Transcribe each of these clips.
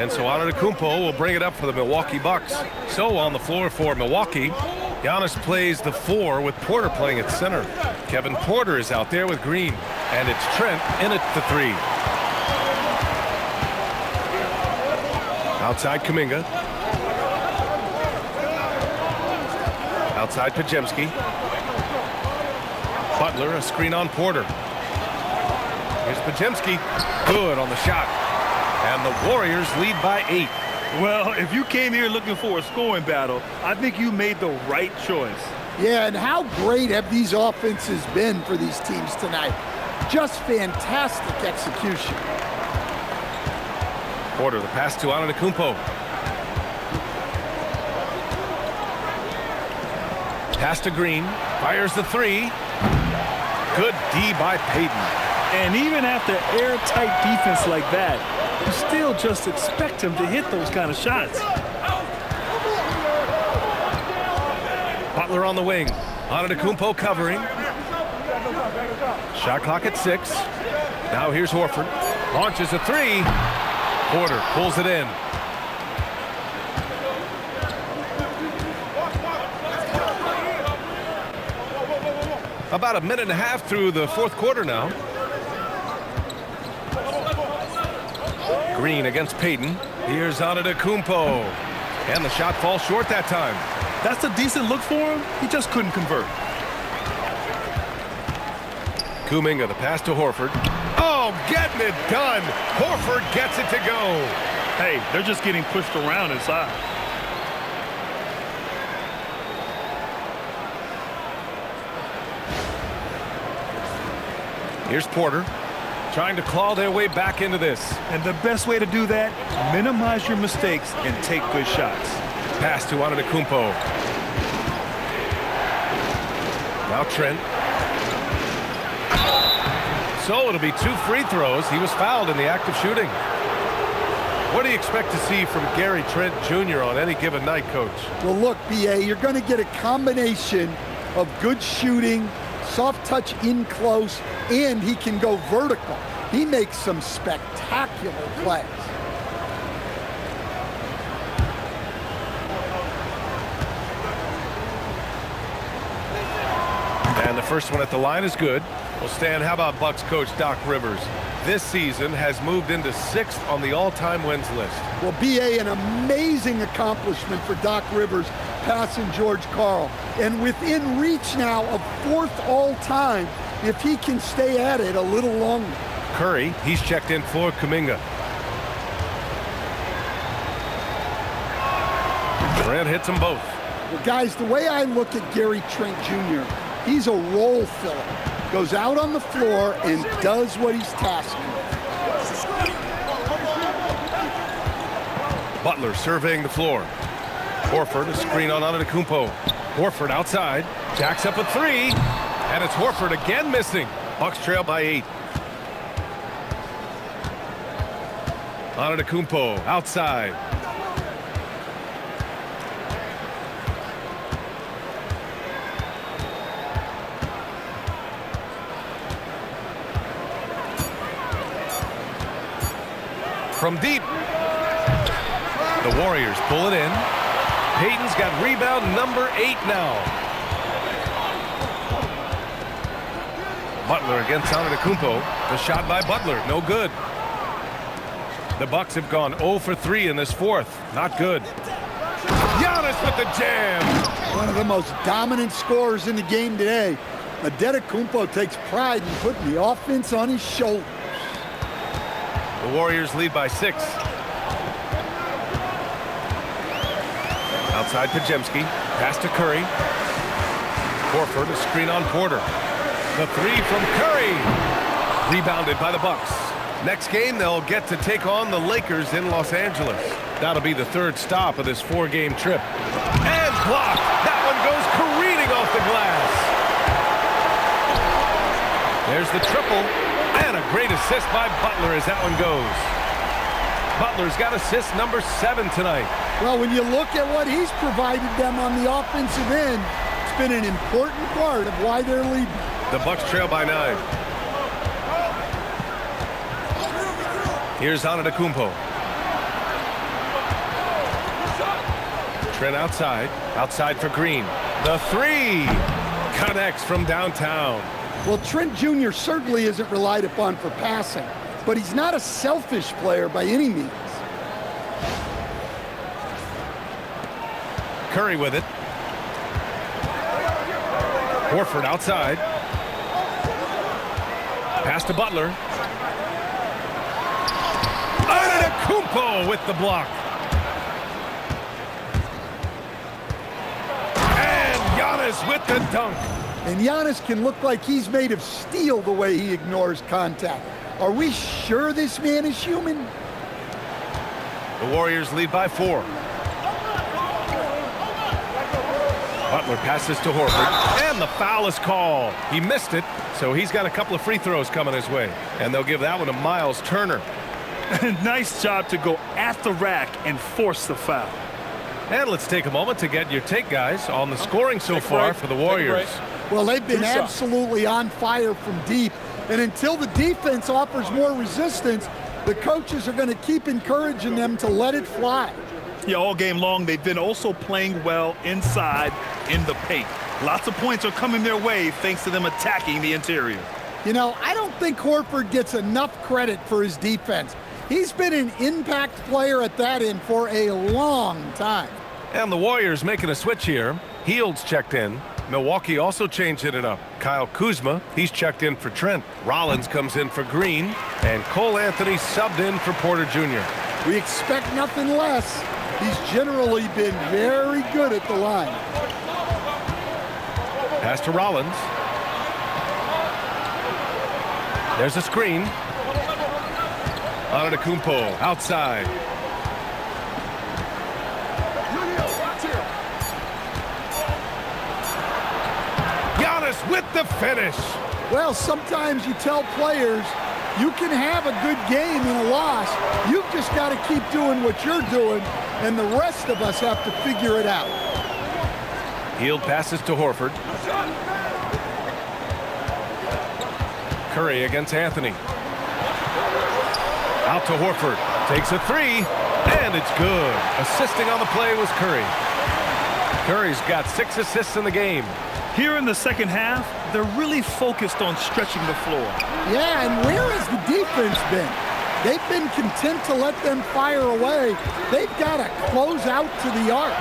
And so Antetokounmpo will bring it up for the Milwaukee Bucks. So on the floor for Milwaukee, Giannis plays the 4 with Porter playing at center. Kevin Porter is out there with Green. And it's Trent in at the 3. Outside Kuminga. Outside Pajemski. Butler, a screen on Porter. Here's Pajemski. Good on the shot. And the Warriors lead by 8. Well, if you came here looking for a scoring battle, I think you made the right choice. Yeah, and how great have these offenses been for these teams tonight? Just fantastic execution. Porter, the pass to Antetokounmpo. Pass to Green. Fires the 3. Good D by Payton. And even after airtight defense like that, you still just expect him to hit those kind of shots. Butler on the wing. Antetokounmpo covering. Shot clock at 6. Now here's Horford. Launches a 3. Porter pulls it in. About a minute and a half through the 4th quarter now. Green against Payton. Here's Antetokounmpo. And the shot falls short that time. That's a decent look for him. He just couldn't convert. Kuminga, the pass to Horford. Oh, getting it done. Horford gets it to go. Hey, they're just getting pushed around inside. Here's Porter, trying to claw their way back into this. And the best way to do that, minimize your mistakes and take good shots. Pass to Antetokounmpo. Now Trent. So it'll be 2 free throws. He was fouled in the act of shooting. What do you expect to see from Gary Trent Jr. on any given night, Coach? Well, look, B.A., you're going to get a combination of good shooting, soft touch in close, and he can go vertical. He makes some spectacular plays. And the first one at the line is good. Well, Stan, how about Bucks coach Doc Rivers? This season has moved into 6th on the all-time wins list. Well, B.A., an amazing accomplishment for Doc Rivers passing George Karl. And within reach now of 4th all-time if he can stay at it a little longer. Curry, he's checked in for Kuminga. Durant hits them both. Well, guys, the way I look at Gary Trent Jr., he's a role filler. Goes out on the floor and does what he's tasked with. Butler surveying the floor. Horford, a screen on Antetokounmpo. Horford outside, jacks up a 3, and it's Horford again missing. Bucks trail by 8. Antetokounmpo outside. From deep. The Warriors pull it in. Payton's got rebound number 8 now. Butler against Antetokounmpo. The shot by Butler, no good. The Bucks have gone 0 for 3 in this 4th. Not good. Giannis with the jam. One of the most dominant scorers in the game today. Antetokounmpo takes pride in putting the offense on his shoulders. The Warriors lead by 6. Outside Pajemski. Pass to Curry. Horford, a screen on Porter. The 3 from Curry. Rebounded by the Bucks. Next game, they'll get to take on the Lakers in Los Angeles. That'll be the 3rd stop of this 4-game trip. And blocked. That one goes careening off the glass. There's the triple. And a great assist by Butler as that one goes. Butler's got assist number 7 tonight. Well, when you look at what he's provided them on the offensive end, it's been an important part of why they're leading. The Bucks trail by 9. Here's Antetokounmpo. Trent outside for Green. The three connects from downtown. Well, Trent Jr. certainly isn't relied upon for passing, but he's not a selfish player by any means. Curry with it. Horford outside. Pass to Butler. Antetokounmpo with the block. And Giannis with the dunk. And Giannis can look like he's made of steel the way he ignores contact. Are we sure this man is human? The Warriors lead by 4. Butler passes to Horford, and the foul is called. He missed it, so he's got a couple of free throws coming his way. And they'll give that one to Miles Turner. Nice job to go at the rack and force the foul. And let's take a moment to get your take, guys, on the scoring so far for the Warriors. Well, they've been absolutely on fire from deep. And until the defense offers more resistance, the coaches are going to keep encouraging them to let it fly. Yeah, all game long, they've been also playing well inside in the paint. Lots of points are coming their way thanks to them attacking the interior. You know, I don't think Horford gets enough credit for his defense. He's been an impact player at that end for a long time. And the Warriors making a switch here. Hield's checked in. Milwaukee also changing it up. Kyle Kuzma, he's checked in for Trent. Rollins comes in for Green. And Cole Anthony subbed in for Porter Jr. We expect nothing less. He's generally been very good at the line. Pass to Rollins. There's a screen. Antetokounmpo outside. Giannis with the finish. Well, sometimes you tell players you can have a good game in a loss. You've just got to keep doing what you're doing, and the rest of us have to figure it out. Hield passes to Horford. Curry against Anthony. Out to Horford. Takes a three, and it's good. Assisting on the play was Curry. Curry's got 6 assists in the game. Here in the second half, they're really focused on stretching the floor. Yeah, and where has the defense been? They've been content to let them fire away. They've got to close out to the arc.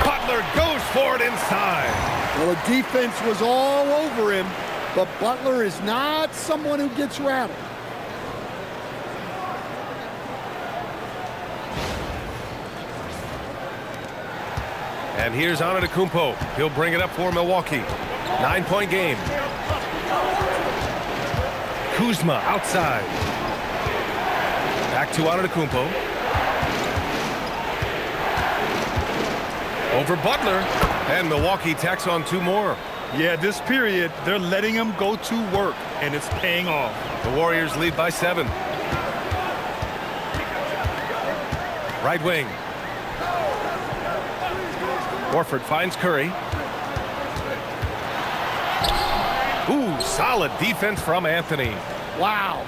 Butler goes for it inside. Well, the defense was all over him, but Butler is not someone who gets rattled. And here's Antetokounmpo. He'll bring it up for Milwaukee. 9-point game. Kuzma outside. Back to Antetokounmpo. Over Butler. And Milwaukee tacks on 2 more. Yeah, this period, they're letting him go to work, and it's paying off. The Warriors lead by 7. Right wing. Horford finds Curry. Ooh, solid defense from Anthony. Wow.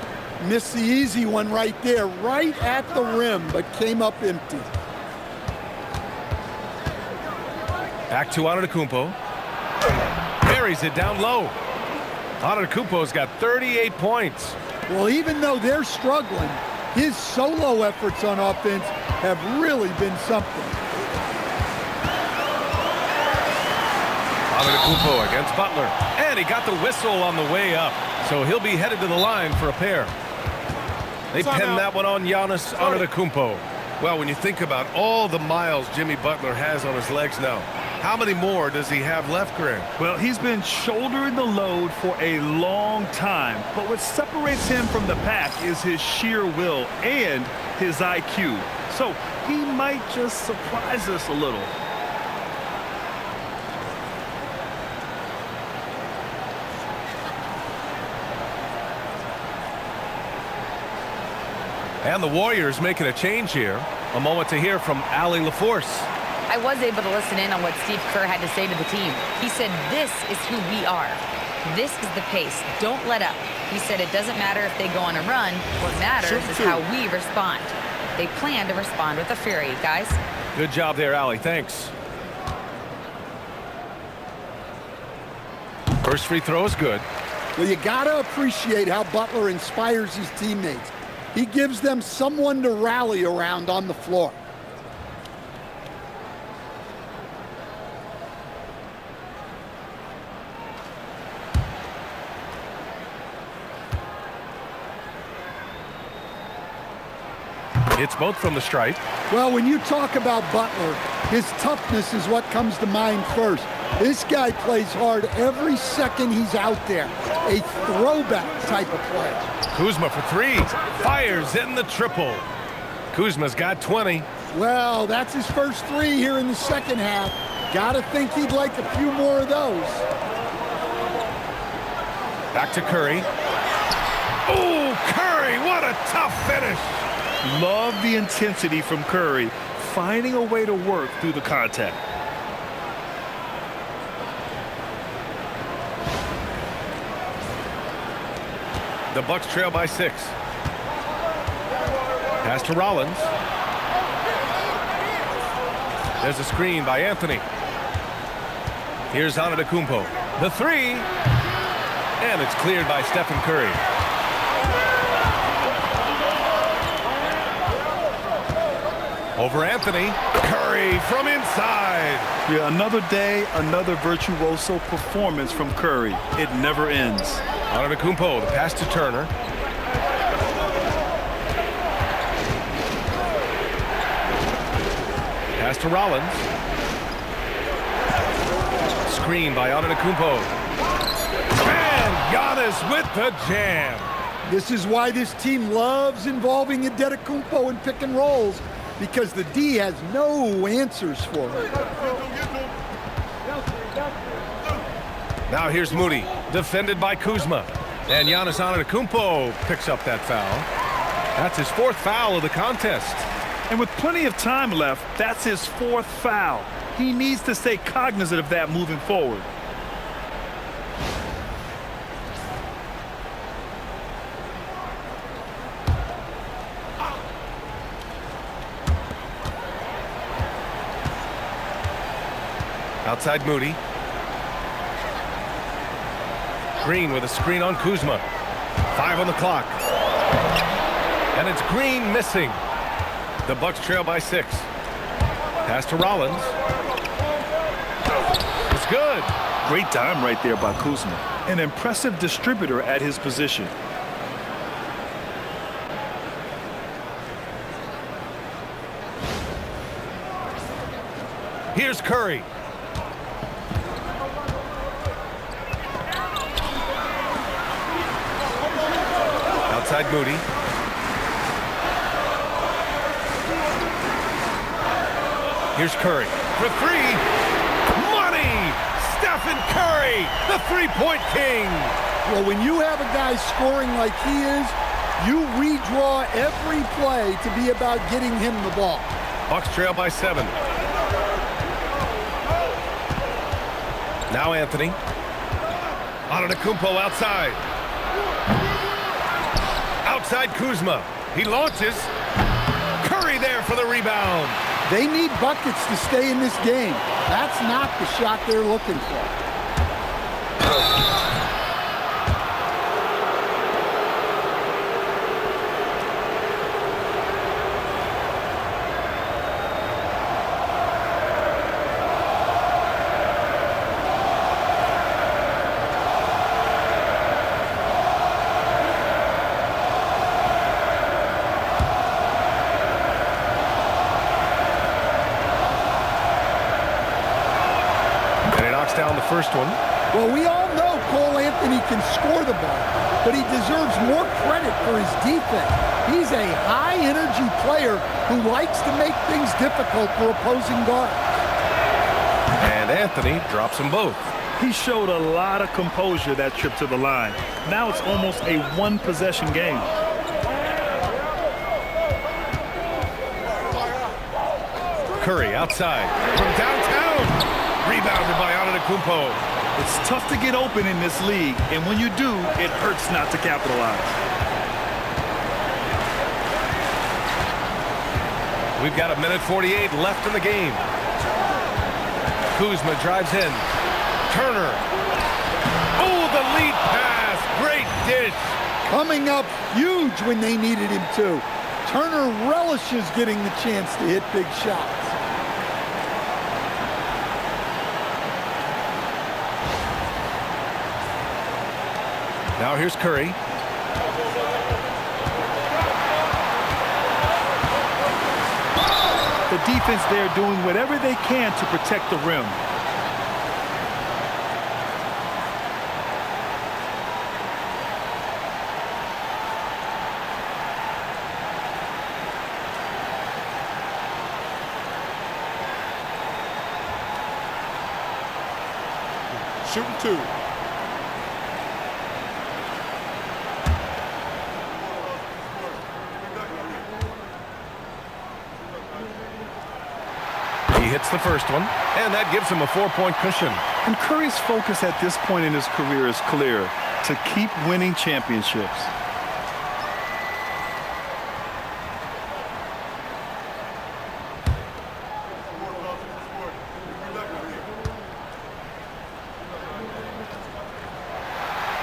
Missed the easy one right there, right at the rim, but came up empty. Back to Antetokounmpo. Buries it down low. Antetokounmpo's got 38 points. Well, even though they're struggling, his solo efforts on offense have really been something. Antetokounmpo against Butler. And he got the whistle on the way up. So he'll be headed to the line for a pair. They pinned that one on Giannis Antetokounmpo. Well, when you think about all the miles Jimmy Butler has on his legs now, how many more does he have left, Greg? Well, he's been shouldering the load for a long time. But what separates him from the pack is his sheer will and his IQ. So he might just surprise us a little. And the Warriors making a change here. A moment to hear from Allie LaForce. I was able to listen in on what Steve Kerr had to say to the team. He said, this is who we are. This is the pace. Don't let up. He said it doesn't matter if they go on a run. What matters is how we respond. They plan to respond with a fury, guys. Good job there, Allie. Thanks. First free throw is good. Well, you got to appreciate how Butler inspires his teammates. He gives them someone to rally around on the floor. It's both from the stripe. Well, when you talk about Butler, his toughness is what comes to mind first. This guy plays hard every second he's out there. A throwback type of play. Kuzma for three. Fires in the triple. Kuzma's got 20. Well, that's his first three here in the second half. Gotta think he'd like a few more of those. Back to Curry. Oh, Curry, what a tough finish. Love the intensity from Curry, finding a way to work through the contact. The Bucks trail by 6. Pass to Rollins. There's a screen by Anthony. Here's Antetokounmpo. The three. And it's cleared by Stephen Curry. Over Anthony. Curry from inside. Yeah, another day, another virtuoso performance from Curry. It never ends. Antetokounmpo, the pass to Turner. Pass to Rollins. Screen by Antetokounmpo. And Giannis with the jam. This is why this team loves involving Antetokounmpo in pick and rolls, because the D has no answers for him. Now here's Moody, defended by Kuzma. And Giannis Antetokounmpo picks up that foul. That's his 4th foul of the contest. And with plenty of time left, that's his 4th foul. He needs to stay cognizant of that moving forward. Outside Moody. Green with a screen on Kuzma. 5 on the clock. And it's Green missing. The Bucks trail by 6. Pass to Rollins. It's good. Great dime right there by Kuzma. An impressive distributor at his position. Here's Curry. Outside Moody. Here's Curry for three. Money! Stephen Curry, the three-point king. Well, when you have a guy scoring like he is, you redraw every play to be about getting him the ball. Bucks trail by 7. Now Anthony. Antetokounmpo outside. Outside Kuzma. He launches. Curry there for the rebound. They need buckets to stay in this game. That's not the shot they're looking for. Down the first one. Well, we all know Cole Anthony can score the ball, but he deserves more credit for his defense. He's a high-energy player who likes to make things difficult for opposing guards. And Anthony drops them both. He showed a lot of composure that trip to the line. Now it's almost a one-possession game. Curry outside from downtown. Rebounded by Antetokounmpo. It's tough to get open in this league, and when you do, it hurts not to capitalize. We've got 1:48 left in the game. Kuzma drives in. Turner. the lead pass. Great dish. Coming up huge when they needed him to. Turner relishes getting the chance to hit big shots. Now here's Curry. The defense there doing whatever they can to protect the rim. Shooting two. He hits the first one, and that gives him a 4-point cushion. And Curry's focus at this point in his career is clear: to keep winning championships.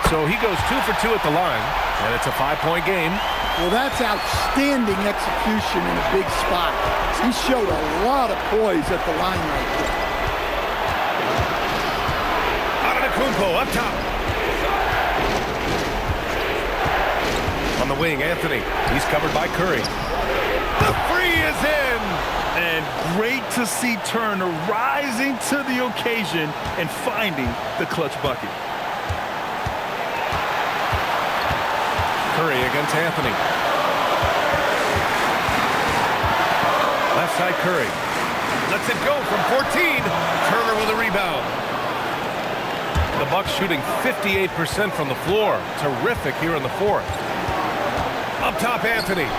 So he goes 2 for 2 at the line, and it's a 5-point game. Well, that's outstanding execution in a big spot. He showed a lot of poise at the line right there. Antetokounmpo up top. On the wing, Anthony. He's covered by Curry. The three is in! And great to see Turner rising to the occasion and finding the clutch bucket. Curry against Anthony. Left side Curry. Lets it go from 14. Turner with a rebound. The Bucks shooting 58% from the floor. Terrific here in the fourth. Up top Anthony.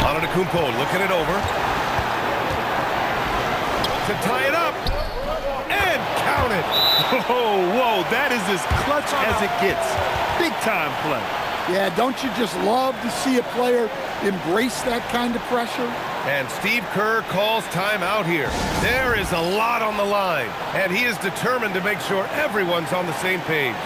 Antetokounmpo looking it over. To tie it up. And count it. Whoa, that is as clutch as it gets. Big time play. Yeah, don't you just love to see a player embrace that kind of pressure? And Steve Kerr calls timeout here. There is a lot on the line, and he is determined to make sure everyone's on the same page.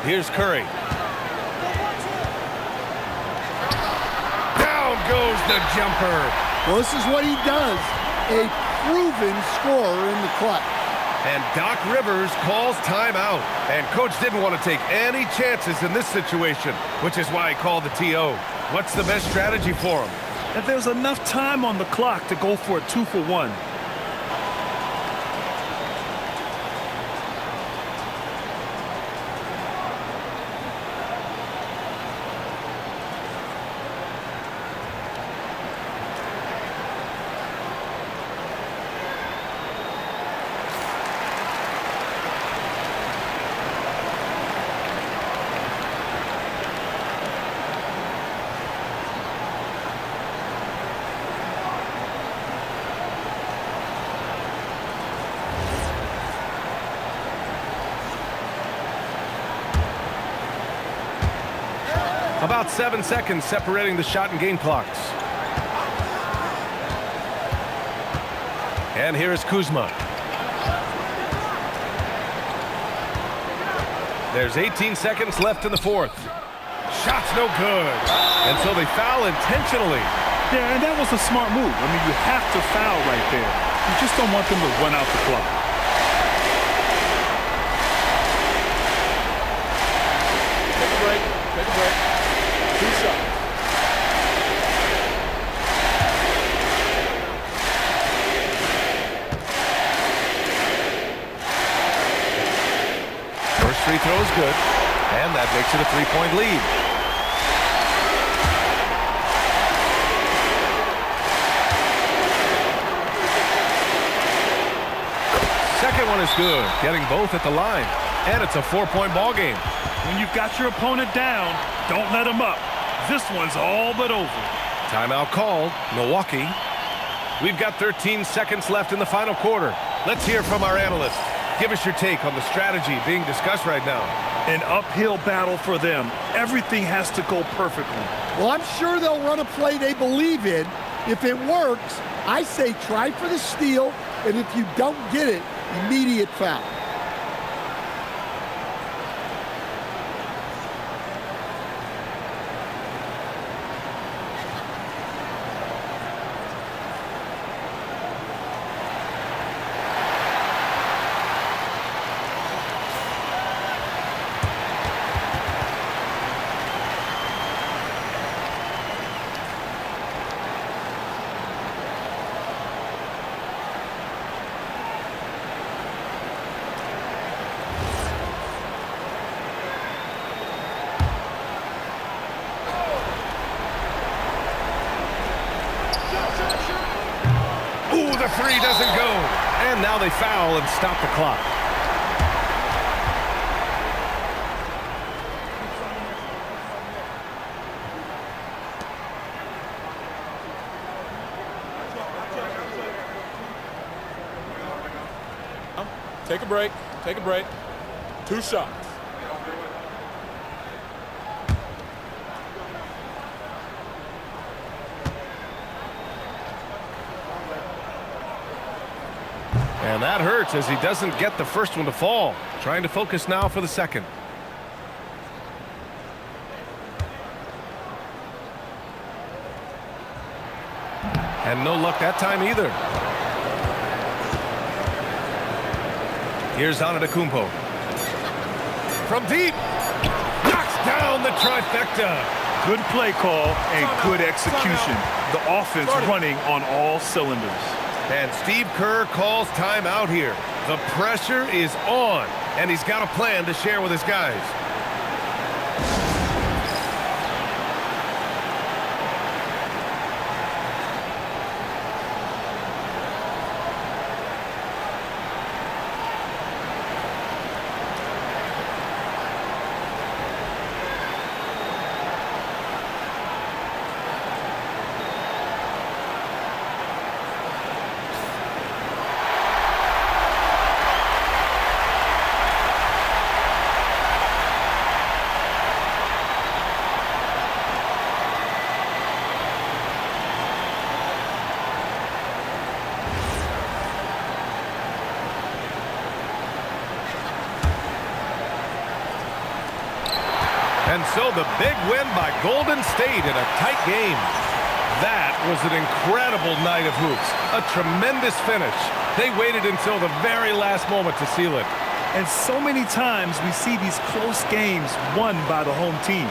Here's Curry. Down goes the jumper. Well, this is what he does. A proven scorer in the clutch. And Doc Rivers calls timeout. And Coach didn't want to take any chances in this situation, which is why he called the TO. What's the best strategy for him? If there's enough time on the clock to go for a 2-for-1. About 7 seconds separating the shot and game clocks. And here is Kuzma. There's 18 seconds left in the fourth. Shot's no good. And so they foul intentionally. Yeah, and that was a smart move. I mean, you have to foul right there. You just don't want them to run out the clock. Take a break. Take a break. 2 shots. First free throw is good. And that makes it a 3-point lead. Second one is good, getting both at the line. And it's a 4-point ball game. When you've got your opponent down, don't let him up. This one's all but over. Timeout called, Milwaukee. We've got 13 seconds left in the final quarter. Let's hear from our analyst. Give us your take on the strategy being discussed right now. An uphill battle for them. Everything has to go perfectly. Well, I'm sure they'll run a play they believe in. If it works, I say try for the steal, and if you don't get it, immediate foul. The three doesn't go. And now they foul and stop the clock. Take a break. Take a break. 2 shots. And that hurts as he doesn't get the first one to fall. Trying to focus now for the second. And no luck that time either. Here's Antetokounmpo. From deep. Knocks down the trifecta. Good play call and good execution. The offense running on all cylinders. And Steve Kerr calls timeout here. The pressure is on, and he's got a plan to share with his guys. And so the big win by Golden State in a tight game. That was an incredible night of hoops. A tremendous finish. They waited until the very last moment to seal it. And so many times we see these close games won by the home team.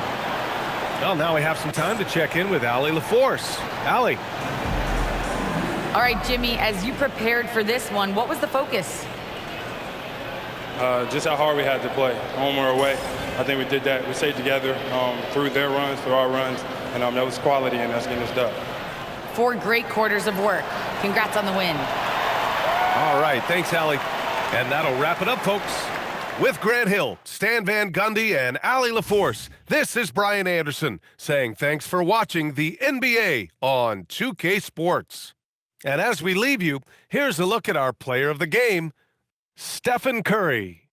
Well, now we have some time to check in with Allie LaForce. Allie. All right, Jimmy, as you prepared for this one, what was the focus? Just how hard we had to play, home or away. I think we did that. We stayed together through their runs, through our runs, and that was quality, and that's getting us done. 4 great quarters of work. Congrats on the win. All right, thanks, Allie. And that'll wrap it up, folks. With Grant Hill, Stan Van Gundy, and Allie LaForce, this is Brian Anderson saying thanks for watching the NBA on 2K Sports. And as we leave you, here's a look at our player of the game, Stephen Curry.